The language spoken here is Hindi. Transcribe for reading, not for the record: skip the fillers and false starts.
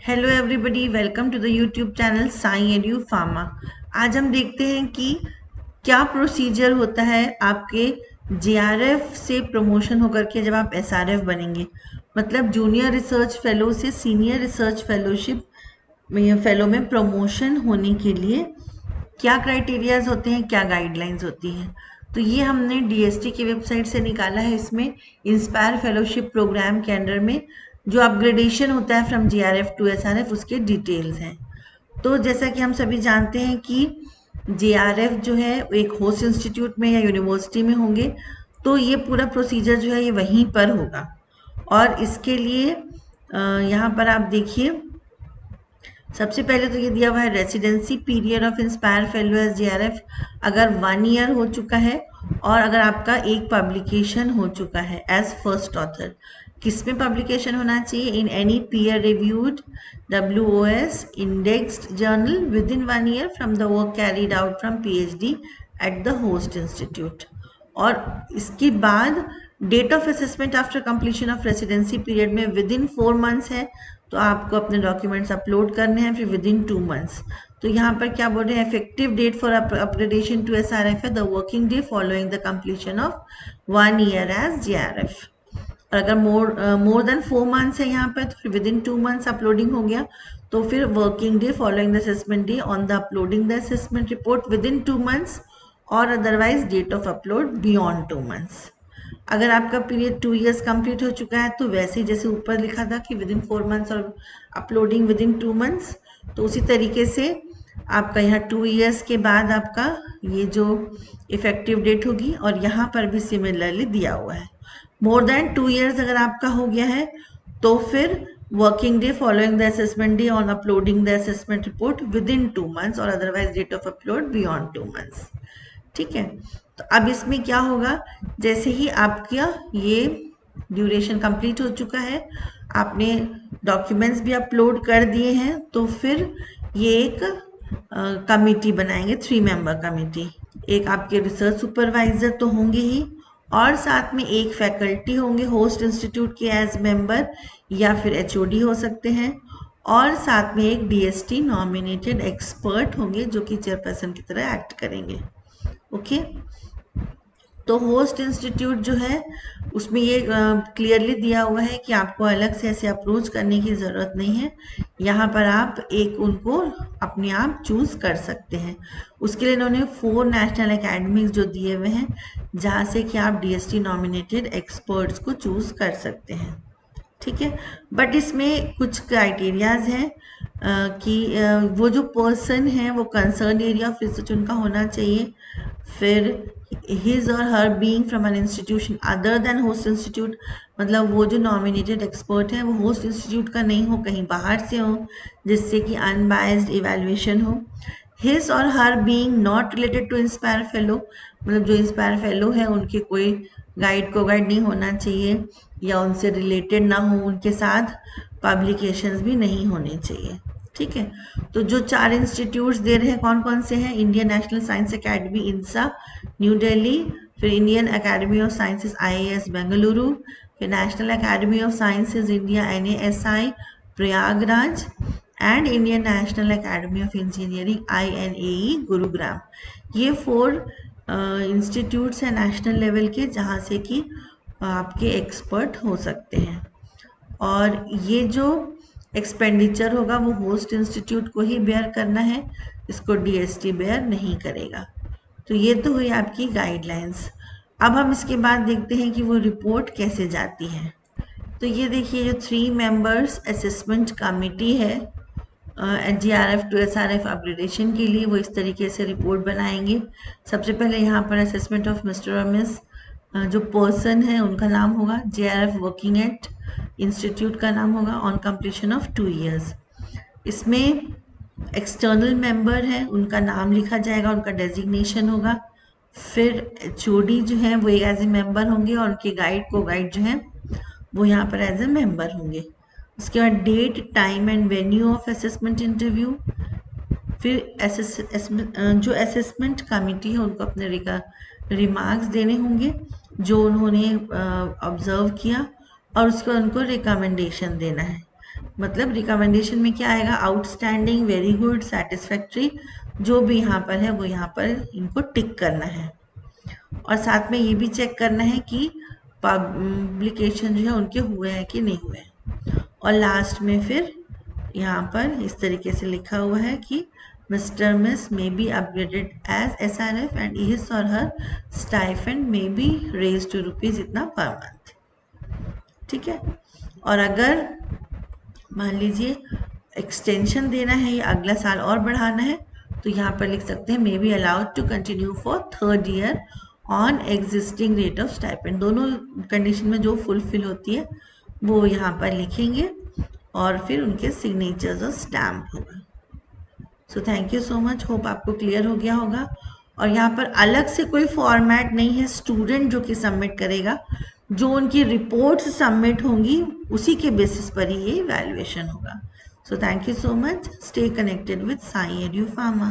Hello everybody, welcome to the YouTube channel Sai edu pharma. आज हम देखते हैं कि क्या प्रोसीजर होता है आपके जेआरएफ से प्रमोशन होकर के जब आप एसआरएफ बनेंगे। मतलब जूनियर रिसर्च फेलो से सीनियर रिसर्च फेलोशिप में फेलो में प्रमोशन होने के लिए क्या क्राइटेरियाज होते हैं, क्या गाइडलाइंस होती हैं। तो ये हमने डीएसटी की वेबसाइट से निकाला है। इसमें इंस्पायर फेलोशिप प्रोग्राम के अंडर में जो अपग्रेडेशन होता है फ्रॉम जेआरएफ टू एसआरएफ उसके डिटेल्स हैं। तो जैसा कि हम सभी जानते हैं कि जेआरएफ जो है एक होस्ट इंस्टीट्यूट में या यूनिवर्सिटी में होंगे, तो ये पूरा प्रोसीजर जो है ये वहीं पर होगा। और इसके लिए यहाँ पर आप देखिए, सबसे पहले तो ये दिया हुआ है residency period of inspire fellow as JRF. अगर 1 ईयर हो चुका है और अगर आपका एक पब्लिकेशन हो चुका है एज फर्स्ट ऑथर। किसमें पब्लिकेशन होना चाहिए? In any peer reviewed WOS indexed journal within 1 year from the work carried out from PhD at the host institute. और इसके बाद date of assessment after completion of residency period में विद इन 4 मंथ्स है, तो आपको अपने डॉक्यूमेंट्स अपलोड करने हैं फिर विद इन 2 मंथ्स। तो यहाँ पर क्या बोल रहे हैं, effective date for upgradation to SRF है the working day following the completion of 1 year as JRF. और अगर मोर देन 4 मंथ्स है यहाँ पर तो फिर विद इन 2 मंथ्स अपलोडिंग हो गया, तो फिर working day following the assessment day on the uploading the assessment report within 2 months, और otherwise date of upload beyond 2 months. अगर आपका पीरियड 2 इयर्स कंप्लीट हो चुका है तो वैसे ही जैसे ऊपर लिखा था कि विद इन 4 मंथ्स और अपलोडिंग विद इन 2 मंथ्स, तो उसी तरीके से आपका यहाँ 2 इयर्स के बाद आपका ये जो इफेक्टिव डेट होगी। और यहाँ पर भी सिमिलरली दिया हुआ है, मोर देन 2 इयर्स अगर आपका हो गया है तो फिर working day following the assessment day on uploading the assessment report within 2 months, और otherwise date of upload beyond 2 months. ठीक है। तो अब इसमें क्या होगा, जैसे ही आपका ये ड्यूरेशन कंप्लीट हो चुका है, आपने डॉक्यूमेंट्स भी अपलोड कर दिए हैं, तो फिर ये एक कमिटी बनाएंगे, 3 मेंबर कमिटी। एक आपके रिसर्च सुपरवाइजर तो होंगे ही, और साथ में एक फैकल्टी होंगे होस्ट इंस्टीट्यूट के एज मेंबर या फिर HOD हो सकते हैं, और साथ में एक DST नॉमिनेटेड एक्सपर्ट होंगे जो कि चेयरपर्सन की तरह एक्ट करेंगे। ओके। तो होस्ट इंस्टीट्यूट जो है उसमें ये क्लियरली दिया हुआ है कि आपको अलग से ऐसे अप्रोच करने की ज़रूरत नहीं है। यहाँ पर आप एक उनको अपने आप चूज़ कर सकते हैं। उसके लिए इन्होंने 4 नेशनल एकेडमीज जो दिए हुए हैं जहाँ से कि आप DST नॉमिनेटेड एक्सपर्ट्स को चूज़ कर सकते हैं। ठीक है। बट इसमें कुछ क्राइटेरियाज हैं कि वो जो पर्सन है वो कंसर्न एरिया ऑफ रिसर्च उनका होना चाहिए। फिर हिज और her being from an institution other than host institute, मतलब वो जो नॉमिनेटेड एक्सपर्ट है वो होस्ट इंस्टीट्यूट का नहीं हो, कहीं बाहर से हो, जिससे कि अनबायस्ड इवैल्यूएशन हो। हिज और her being not related to inspire fellow, मतलब जो इंस्पायर फेलो है उनके कोई गाइड नहीं होना चाहिए या उनसे रिलेटेड ना हो, उनके साथ पब्लिकेशंस भी नहीं होने चाहिए। ठीक है। तो जो 4 इंस्टीट्यूट्स दे रहे हैं कौन कौन से हैं, Indian National Science Academy INSA New Delhi, फिर Indian Academy of Sciences IIS Bengaluru, फिर National Academy of Sciences India NASI Prayagraj, and Indian National Academy of Engineering INAE Gurugram. ये 4 इंस्टीट्यूट्स हैं नेशनल लेवल के जहाँ से कि आपके एक्सपर्ट हो सकते हैं। और ये जो एक्सपेंडिचर होगा वो होस्ट इंस्टीट्यूट को ही बेयर करना है, इसको DST बेयर नहीं करेगा। तो ये तो हुई आपकी गाइडलाइंस। अब हम इसके बाद देखते हैं कि वो रिपोर्ट कैसे जाती है। तो ये देखिए, जो 3 मेंबर्स असेसमेंट कमिटी है GRF टू SRF अपग्रेडेशन के लिए, वो इस तरीके से रिपोर्ट बनाएंगे। सबसे पहले यहाँ पर असेसमेंट ऑफ मिस्टर और मिस जो पर्सन है उनका नाम होगा, JRF वर्किंग एट इंस्टीट्यूट का नाम होगा ऑन कंप्लीशन ऑफ 2 इयर्स। इसमें एक्सटर्नल मेंबर है उनका नाम लिखा जाएगा, उनका डेजिग्नेशन होगा। फिर HOD जो है वो एज ए मेंबर होंगे और उनके गाइड जो है वो यहाँ पर एज ए मेंबर होंगे। उसके बाद date time and venue of assessment interview. फिर जो असेसमेंट कमिटी है उनको अपने रिमार्क्स देने होंगे जो उन्होंने ऑब्जर्व किया, और उसके बाद उनको रिकमेंडेशन देना है। मतलब रिकमेंडेशन में क्या आएगा, आउटस्टैंडिंग, वेरी गुड, सेटिस्फैक्ट्री, जो भी यहाँ पर है वो यहाँ पर इनको टिक करना है। और साथ में ये भी चेक करना है कि पब्लिकेशन जो है उनके हुए हैं कि नहीं हुए हैं। और लास्ट में फिर यहाँ पर इस तरीके से लिखा हुआ है कि mister miss may be upgraded as SRF and his और her stipend may be raise to rupees इतना पर मंथ। ठीक है। और अगर मान लीजिए एक्सटेंशन देना है या अगला साल और बढ़ाना है, तो यहाँ पर लिख सकते हैं may be allowed to continue for 3rd year on existing rate of stipend. दोनों कंडीशन में जो फुलफिल होती है वो यहाँ पर लिखेंगे और फिर उनके सिग्नेचर्स और स्टैम्प होगा। So thank you so much, hope आपको क्लियर हो गया होगा। और यहाँ पर अलग से कोई फॉर्मेट नहीं है, स्टूडेंट जो कि सबमिट करेगा, जो उनकी रिपोर्ट्स सबमिट होंगी उसी के बेसिस पर ही ये इवैल्यूएशन होगा। So thank you so much, stay connected with Sai edu pharma.